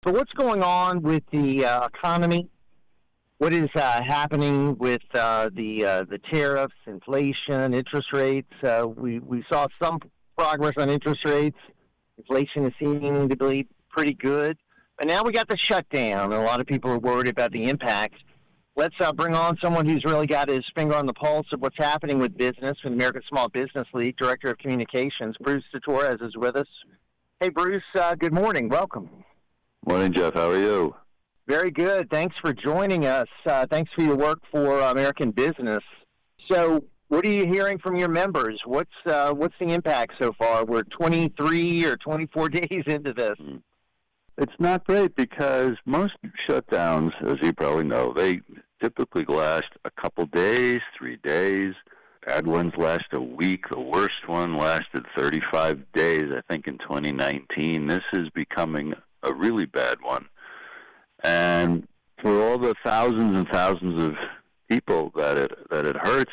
So what's going on with the economy? What is happening with the tariffs, inflation, interest rates? We saw some progress on interest rates. Inflation is seeming to be pretty good. But now we got the shutdown, and a lot of people are worried about the impact. Let's bring on someone who's really got his finger on the pulse of what's happening with business from the American Small Business League, Director of Communications. Bruce Torres is with us. Hey, Bruce, good morning. Welcome. Morning, Jeff. How are you? Very good. Thanks for joining us. Thanks for your work for American business. So what are you hearing from your members? What's the impact so far? We're 23 or 24 days into this. It's not great because most shutdowns, as you probably know, they typically last a couple days, 3 days. Bad ones last a week. The worst one lasted 35 days, I think, in 2019. This is becoming a really bad one. And for all the thousands and thousands of people that it hurts,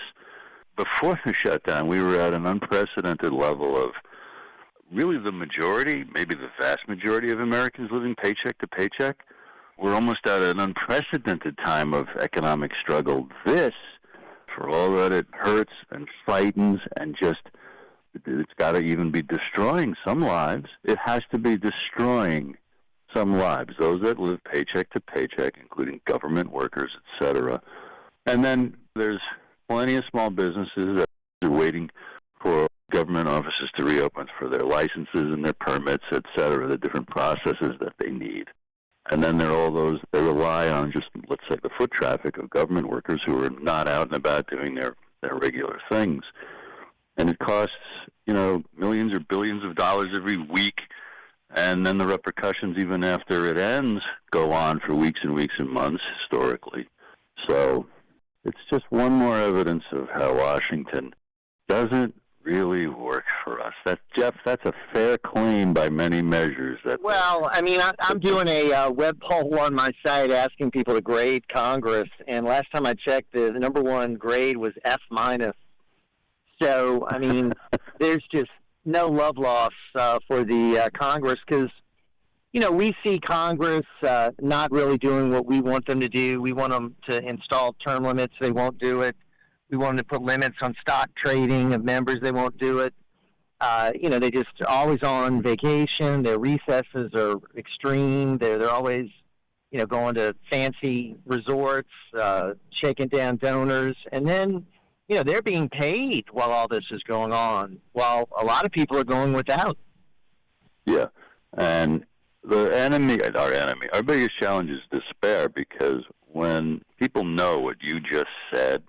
before the shutdown, we were at an unprecedented level of really the majority, maybe the vast majority of Americans living paycheck to paycheck. We're almost at an unprecedented time of economic struggle. This, for all that it hurts and frightens and just, it's got to even be destroying some lives. It has to be destroying some lives, those that live paycheck to paycheck, including government workers, etc. And then there's plenty of small businesses that are waiting for government offices to reopen for their licenses and their permits, etc., the different processes that they need. And then there are all those that rely on just, let's say, the foot traffic of government workers who are not out and about doing their regular things. And it costs, millions or billions of dollars every week. And then the repercussions, even after it ends, go on for weeks and weeks and months historically. So it's just one more evidence of how Washington doesn't really work for us. Jeff, that's a fair claim by many measures. I'm doing a web poll on my site asking people to grade Congress, and last time I checked, the number one grade was F-. So, there's just no love lost for the Congress because, we see Congress not really doing what we want them to do. We want them to install term limits. They won't do it. We want them to put limits on stock trading of members. They won't do it. They just always on vacation. Their recesses are extreme. They're always, going to fancy resorts, shaking down donors. And then, they're being paid while all this is going on, while a lot of people are going without. Yeah. And our biggest challenge is despair, because when people know what you just said,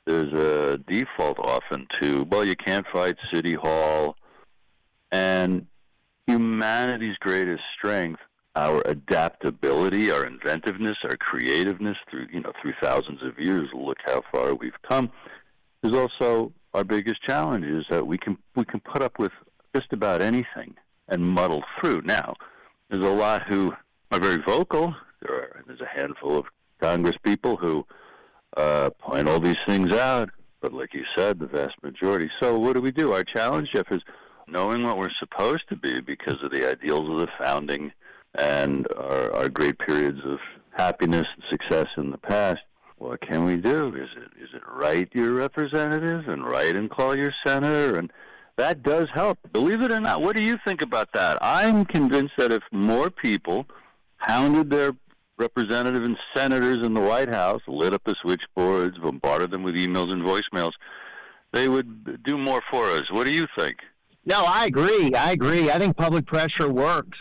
there's a default often to, you can't fight City Hall. And humanity's greatest strength, our adaptability, our inventiveness, our creativeness through thousands of years, look how far we've come, is also our biggest challenge, is that we can put up with just about anything and muddle through. Now, there's a lot who are very vocal. There's a handful of Congress people who point all these things out, but like you said, the vast majority. So what do? Our challenge, Jeff, is knowing what we're supposed to be because of the ideals of the founding and our great periods of happiness and success in the past. What can we do? Is it write your representatives and write and call your senator? And that does help. Believe it or not. What do you think about that? I'm convinced that if more people hounded their representatives and senators in the White House, lit up the switchboards, bombarded them with emails and voicemails, they would do more for us. What do you think? No, I agree. I think public pressure works.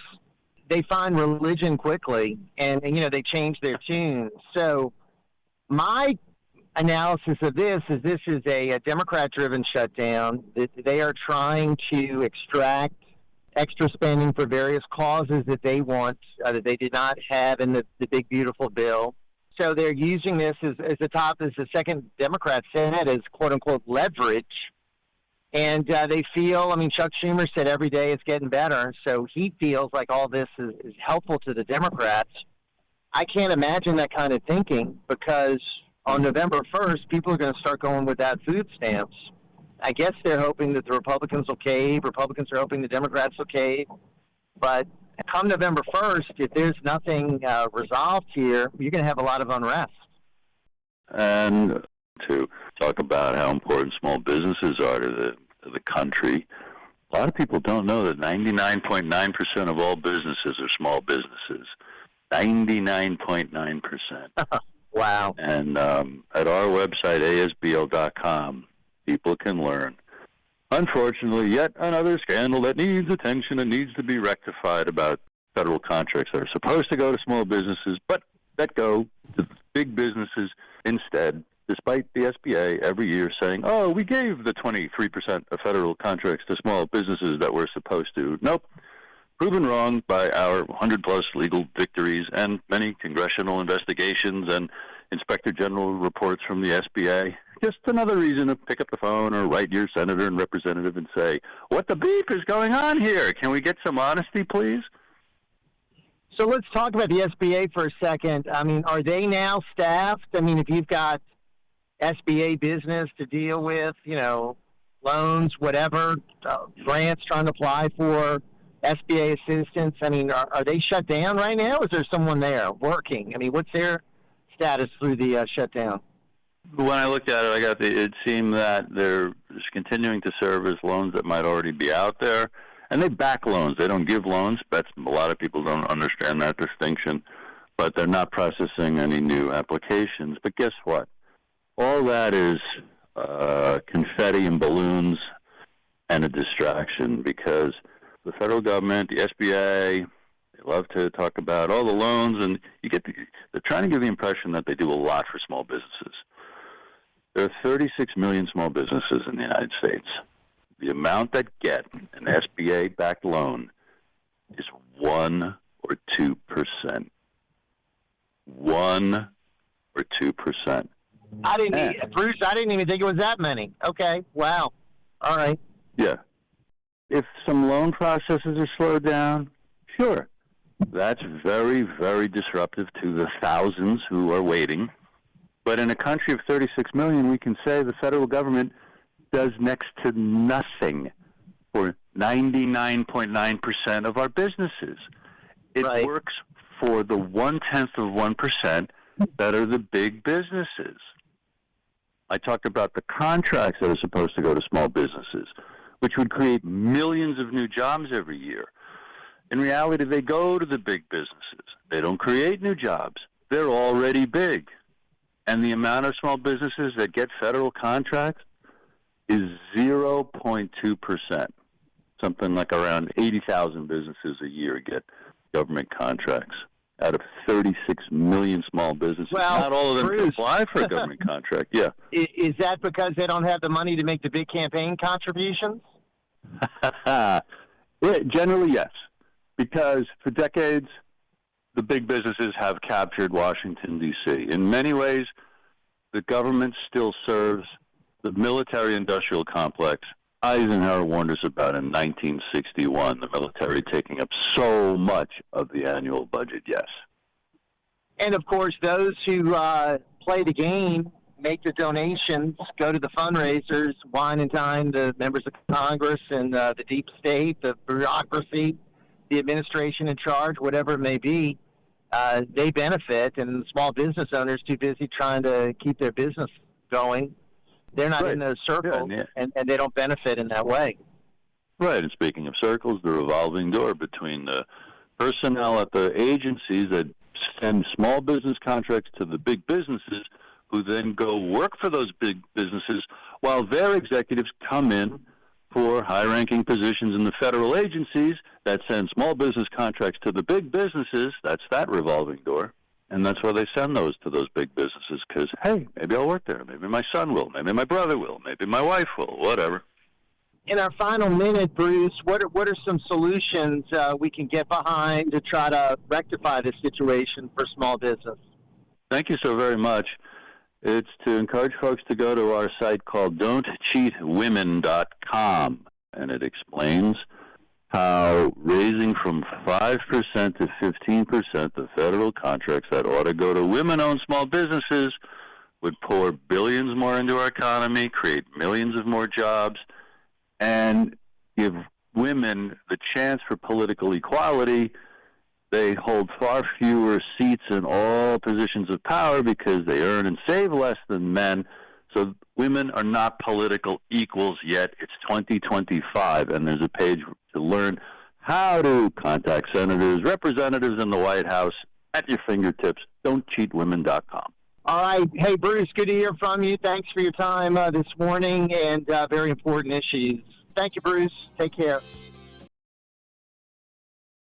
They find religion quickly, and they change their tune. So my analysis of this is a Democrat-driven shutdown. They are trying to extract extra spending for various causes that they want, that they did not have in the big, beautiful bill. So they're using this as the second Democrat said, as quote-unquote leverage. And they feel, Chuck Schumer said every day it's getting better. So he feels like all this is helpful to the Democrats. I can't imagine that kind of thinking, because on November 1st, people are going to start going without food stamps. I guess they're hoping that the Republicans will cave. Republicans are hoping the Democrats will cave. But come November 1st, if there's nothing resolved here, you're going to have a lot of unrest. And to talk about how important small businesses are to the country, a lot of people don't know that 99.9% of all businesses are small businesses. 99.9%. Wow. And at our website, ASBL.com, people can learn. Unfortunately, yet another scandal that needs attention and needs to be rectified about federal contracts that are supposed to go to small businesses, but that go to big businesses instead, despite the SBA every year saying, oh, we gave the 23% of federal contracts to small businesses that we're supposed to. Nope. Proven wrong by our 100-plus legal victories and many congressional investigations and Inspector General reports from the SBA. Just another reason to pick up the phone or write your senator and representative and say, what the beep is going on here? Can we get some honesty, please? So let's talk about the SBA for a second. I mean, are they now staffed? I mean, if you've got SBA business to deal with, loans, whatever, grants trying to apply for, SBA assistance, I mean, are they shut down right now? Is there someone there working? I mean, what's their status through the shutdown? When I looked at it, it seemed that they're just continuing to service loans that might already be out there. And they back loans. They don't give loans. A lot of people don't understand that distinction. But they're not processing any new applications. But guess what? All that is confetti and balloons and a distraction, because the federal government, the SBA, they love to talk about all the loans, and they're trying to give the impression that they do a lot for small businesses. There are 36 million small businesses in the United States. The amount that get an SBA-backed loan is 1 or 2%. 1 or 2%. Bruce, I didn't even think it was that many. Okay, wow. All right. Yeah. If some loan processes are slowed down, sure. That's very, very disruptive to the thousands who are waiting. But in a country of 36 million, we can say the federal government does next to nothing for 99.9% of our businesses. It right. works for the 0.1% that are the big businesses. I talked about the contracts that are supposed to go to small businesses, which would create millions of new jobs every year. In reality, they go to the big businesses. They don't create new jobs. They're already big. And the amount of small businesses that get federal contracts is 0.2%. Something like around 80,000 businesses a year get government contracts out of 36 million small businesses. Well, not all of them can apply for a government contract. Yeah. Is that because they don't have the money to make the big campaign contributions? Generally, yes. Because for decades, the big businesses have captured Washington, D.C. In many ways, the government still serves the military-industrial complex Eisenhower warned us about in 1961, the military taking up so much of the annual budget, yes. And, of course, those who play the game, make the donations, go to the fundraisers, wine and dine the members of Congress and the deep state, the bureaucracy, the administration in charge, whatever it may be, they benefit, and small business owners too busy trying to keep their business going. They're not in those circles, and they don't benefit in that way. Right, and speaking of circles, the revolving door between the personnel at the agencies that send small business contracts to the big businesses, who then go work for those big businesses, while their executives come in for high-ranking positions in the federal agencies that send small business contracts to the big businesses. That's that revolving door. And that's why they send those to those big businesses, because, hey, maybe I'll work there. Maybe my son will. Maybe my brother will. Maybe my wife will. Whatever. In our final minute, Bruce, what are some solutions we can get behind to try to rectify this situation for small business? Thank you so very much. It's to encourage folks to go to our site called don'tcheatwomen.com, and it explains how raising from 5% to 15% the federal contracts that ought to go to women-owned small businesses would pour billions more into our economy, create millions of more jobs, and give women the chance for political equality They hold far fewer seats in all positions of power because they earn and save less than men. So women are not political equals yet. It's 2025, and there's a page to learn how to contact senators, representatives in the White House at your fingertips. Don'tCheatWomen.com. All right. Hey, Bruce, good to hear from you. Thanks for your time this morning and very important issues. Thank you, Bruce. Take care.